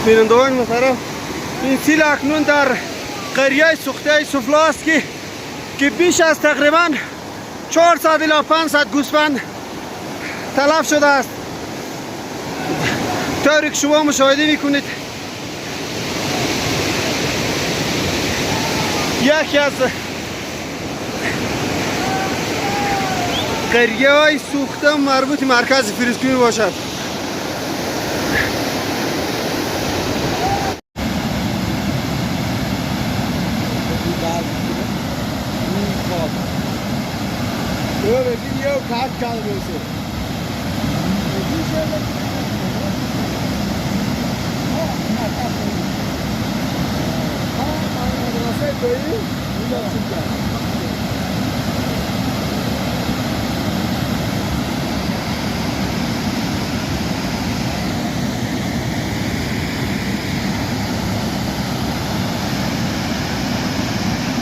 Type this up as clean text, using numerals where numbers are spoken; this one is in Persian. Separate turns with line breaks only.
بینندگان محترم، این سیل اکنون در قریه سوخته سفلا است که بیش از تقریبا 400 الی 500 گوسفند تلف شده است. طوری که شما مشاهده میکنید یکی از قریه های سوخته مربوط مرکز فریسکوی باشد.
Aí,